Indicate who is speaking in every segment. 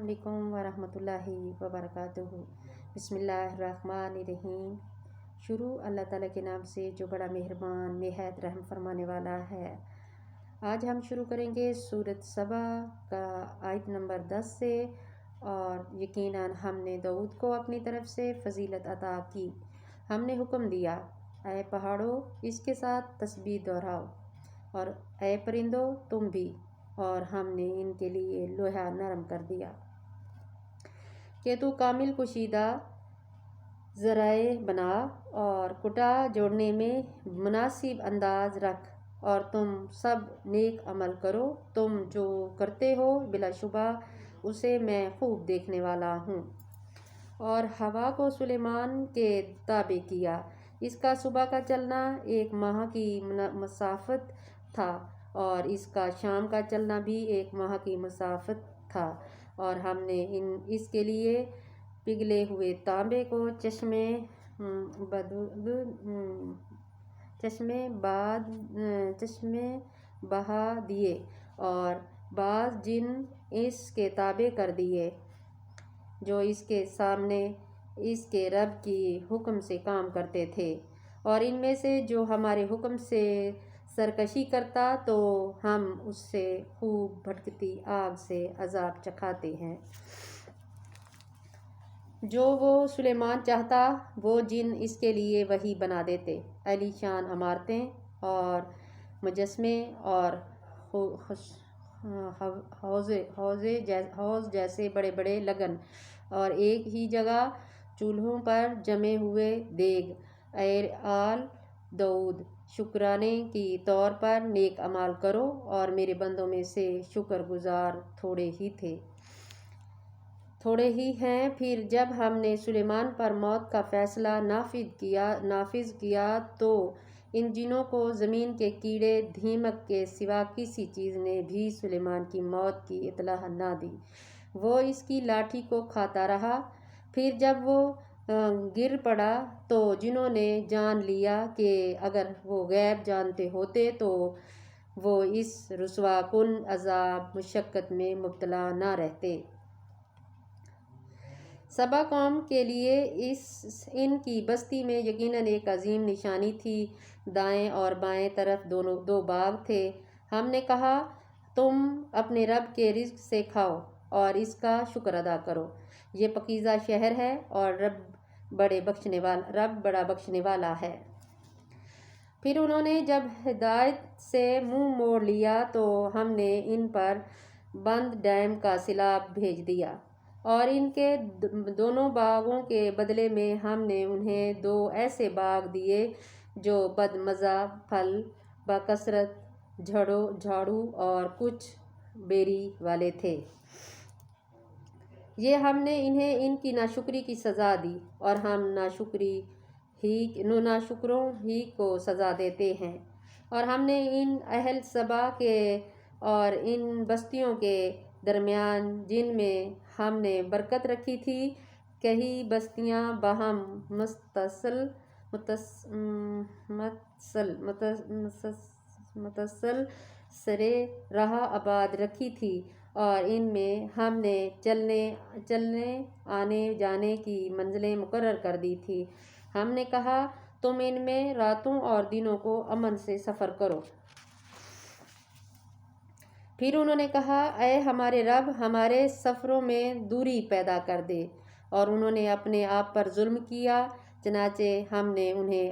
Speaker 1: السلام علیکم ورحمۃ اللہ وبرکاتہ۔ بسم اللہ الرحمن الرحیم۔ شروع اللہ تعالیٰ کے نام سے جو بڑا مہربان نہایت رحم فرمانے والا ہے۔ آج ہم شروع کریں گے سورۃ سبا کا آیت نمبر 10 سے، اور یقیناً ہم نے داؤد کو اپنی طرف سے فضیلت عطا کی۔ ہم نے حکم دیا، اے پہاڑوں اس کے ساتھ تسبیح دہراؤ، اور اے پرندوں تم بھی، اور ہم نے ان کے لیے لوہا نرم کر دیا کہ تو کامل کشیدہ ذرائع بنا اور کٹا جوڑنے میں مناسب انداز رکھ، اور تم سب نیک عمل کرو۔ تم جو کرتے ہو بلا شبہ اسے میں خوب دیکھنے والا ہوں۔ اور ہوا کو سلیمان کے تابع کیا، اس کا صبح کا چلنا 1 ماہ کی مسافت تھا، اور اس کا شام کا چلنا بھی 1 ماہ کی مسافت تھا، اور ہم نے اس کے لیے پگھلے ہوئے تانبے کو چشمے بہا دیے، اور بعض جن اس کے تابع کر دیے جو اس کے سامنے اس کے رب کی حکم سے کام کرتے تھے، اور ان میں سے جو ہمارے حکم سے سرکشی کرتا تو ہم اس سے خوب بھٹکتی آگ سے عذاب چکھاتے ہیں۔ جو وہ سلیمان چاہتا وہ جن اس کے لیے وہی بنا دیتے، عالی شان عمارتیں اور مجسمے اور حوض جیسے بڑے بڑے لگن، اور ایک ہی جگہ چولہوں پر جمے ہوئے دیگ۔ اے آل داؤد، شکرانے کی طور پر نیک اعمال کرو، اور میرے بندوں میں سے شکر گزار تھوڑے ہی ہیں۔ پھر جب ہم نے سلیمان پر موت کا فیصلہ نافذ کیا تو ان جنوں کو زمین کے کیڑے دیمک کے سوا کسی چیز نے بھی سلیمان کی موت کی اطلاع نہ دی۔ وہ اس کی لاٹھی کو کھاتا رہا۔ پھر جب وہ گر پڑا تو جنوں نے جان لیا کہ اگر وہ غیب جانتے ہوتے تو وہ اس رسوا کن عذاب مشقت میں مبتلا نہ رہتے۔ سبا قوم کے لیے ان کی بستی میں یقیناً ایک عظیم نشانی تھی۔ دائیں اور بائیں طرف دو باغ تھے۔ ہم نے کہا، تم اپنے رب کے رزق سے کھاؤ اور اس کا شکر ادا کرو، یہ پاکیزہ شہر ہے، اور رب بڑا بخشنے والا ہے۔ پھر انہوں نے جب ہدایت سے منہ موڑ لیا تو ہم نے ان پر بند ڈیم کا سیلاب بھیج دیا، اور ان کے دونوں باغوں کے بدلے میں ہم نے انہیں 2 ایسے باغ دیے جو بد مزہ پھل بکثرت جھاڑو اور کچھ بیری والے تھے۔ یہ ہم نے انہیں ان کی ناشکری کی سزا دی، اور ہم ناشکروں ہی کو سزا دیتے ہیں۔ اور ہم نے ان اہل سبا کے اور ان بستیوں کے درمیان جن میں ہم نے برکت رکھی تھی کئی بستیاں باہم متصل سرے راہ آباد رکھی تھی، اور ان میں ہم نے چلنے آنے جانے کی منزلیں مقرر کر دی تھی۔ ہم نے کہا، تم ان میں راتوں اور دنوں کو امن سے سفر کرو۔ پھر انہوں نے کہا، اے ہمارے رب، ہمارے سفروں میں دوری پیدا کر دے، اور انہوں نے اپنے آپ پر ظلم کیا، چنانچہ ہم نے انہیں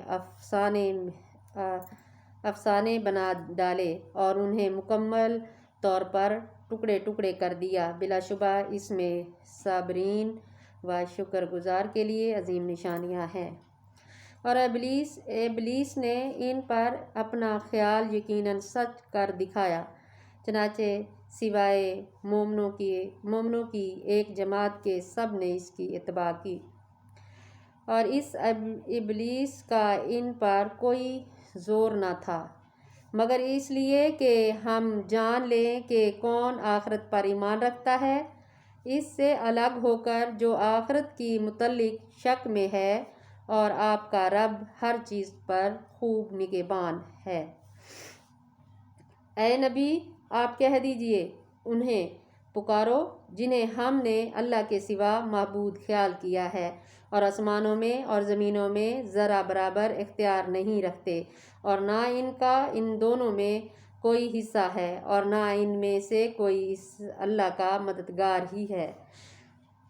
Speaker 1: افسانے بنا ڈالے اور انہیں مکمل طور پر ٹکڑے ٹکڑے کر دیا۔ بلا شبہ اس میں صابرین و شکر گزار کے لیے عظیم نشانیاں ہیں۔ اور ابلیس نے ان پر اپنا خیال یقیناً سچ کر دکھایا، چنانچہ سوائے مومنوں کی ایک جماعت کے سب نے اس کی اتباع کی، اور اس ابلیس کا ان پر کوئی زور نہ تھا مگر اس لیے کہ ہم جان لیں کہ کون آخرت پر ایمان رکھتا ہے، اس سے الگ ہو کر جو آخرت کی متعلق شک میں ہے، اور آپ کا رب ہر چیز پر خوب نگہبان ہے۔ اے نبی، آپ کہہ دیجئے انہیں، پکارو جنہیں ہم نے اللہ کے سوا معبود خیال کیا ہے اور آسمانوں میں اور زمینوں میں ذرا برابر اختیار نہیں رکھتے، اور نہ ان کا ان دونوں میں کوئی حصہ ہے، اور نہ ان میں سے کوئی اللہ کا مددگار ہی ہے،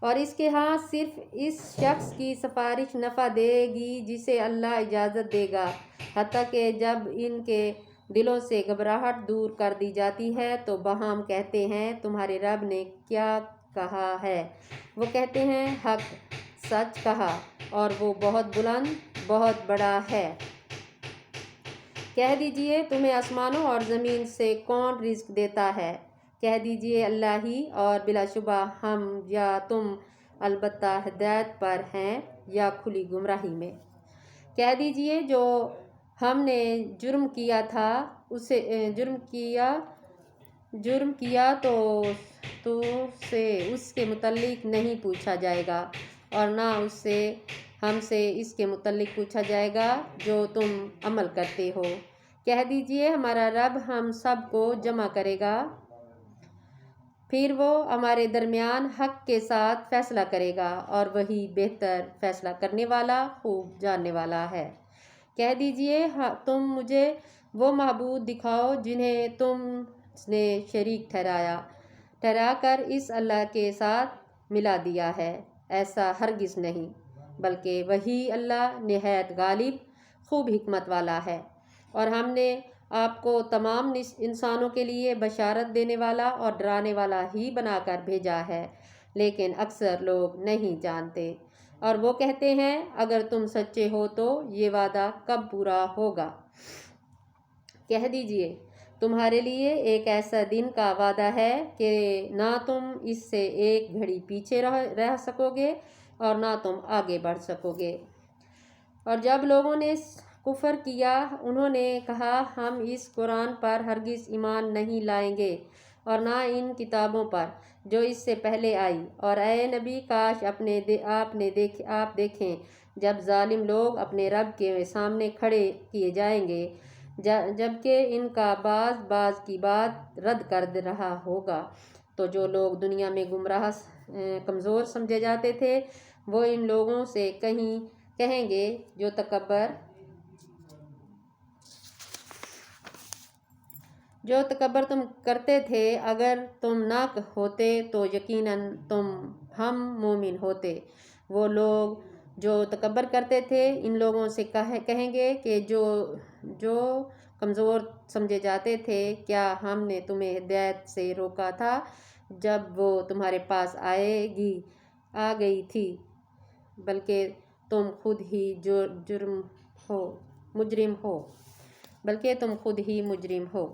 Speaker 1: اور اس کے ہاں صرف اس شخص کی سفارش نفع دے گی جسے اللہ اجازت دے گا، حتیٰ کہ جب ان کے دلوں سے گھبراہٹ دور کر دی جاتی ہے تو باہم کہتے ہیں تمہارے رب نے کیا کہا ہے؟ وہ کہتے ہیں حق، سچ کہا، اور وہ بہت بلند، بہت بڑا ہے۔ کہہ دیجئے تمہیں آسمانوں اور زمین سے کون رزق دیتا ہے؟ کہہ دیجئے اللہ ہی، اور بلا شبہ ہم یا تم البتہ ہدایت پر ہیں یا کھلی گمراہی میں۔ کہہ دیجئے جو ہم نے جرم کیا تھا جرم کیا تو سے اس کے متعلق نہیں پوچھا جائے گا، اور نہ ہم سے اس کے متعلق پوچھا جائے گا جو تم عمل کرتے ہو۔ کہہ دیجئے ہمارا رب ہم سب کو جمع کرے گا، پھر وہ ہمارے درمیان حق کے ساتھ فیصلہ کرے گا، اور وہی بہتر فیصلہ کرنے والا، خوب جاننے والا ہے۔ کہہ دیجئے تم مجھے وہ معبود دکھاؤ جنہیں تم نے شریک ٹھہرا کر اس اللہ کے ساتھ ملا دیا ہے، ایسا ہرگز نہیں، بلکہ وہی اللہ نہایت غالب، خوب حکمت والا ہے، اور ہم نے آپ کو تمام انسانوں کے لیے بشارت دینے والا اور ڈرانے والا ہی بنا کر بھیجا ہے، لیکن اکثر لوگ نہیں جانتے۔ اور وہ کہتے ہیں اگر تم سچے ہو تو یہ وعدہ کب پورا ہوگا؟ کہہ دیجئے تمہارے لیے ایک ایسا دن کا وعدہ ہے کہ نہ تم اس سے ایک گھڑی پیچھے رہ سکو گے اور نہ تم آگے بڑھ سکو گے۔ اور جب لوگوں نے کفر کیا انہوں نے کہا ہم اس قرآن پر ہرگز ایمان نہیں لائیں گے اور نہ ان کتابوں پر جو اس سے پہلے آئی، اور اے نبی کاش آپ دیکھیں جب ظالم لوگ اپنے رب کے سامنے کھڑے کیے جائیں گے، جبکہ ان کا بعض کی بات رد کر رہا ہوگا، تو جو لوگ دنیا میں گمراہ کمزور سمجھے جاتے تھے وہ ان لوگوں سے کہیں گے جو تکبر تم کرتے تھے، اگر تم نہ ہوتے تو یقیناً ہم مومن ہوتے۔ وہ لوگ جو تکبر کرتے تھے ان لوگوں سے کہیں گے کہ جو کمزور سمجھے جاتے تھے، کیا ہم نے تمہیں ہدایت سے روکا تھا جب وہ تمہارے پاس آ گئی تھی؟ بلکہ تم خود ہی مجرم ہو۔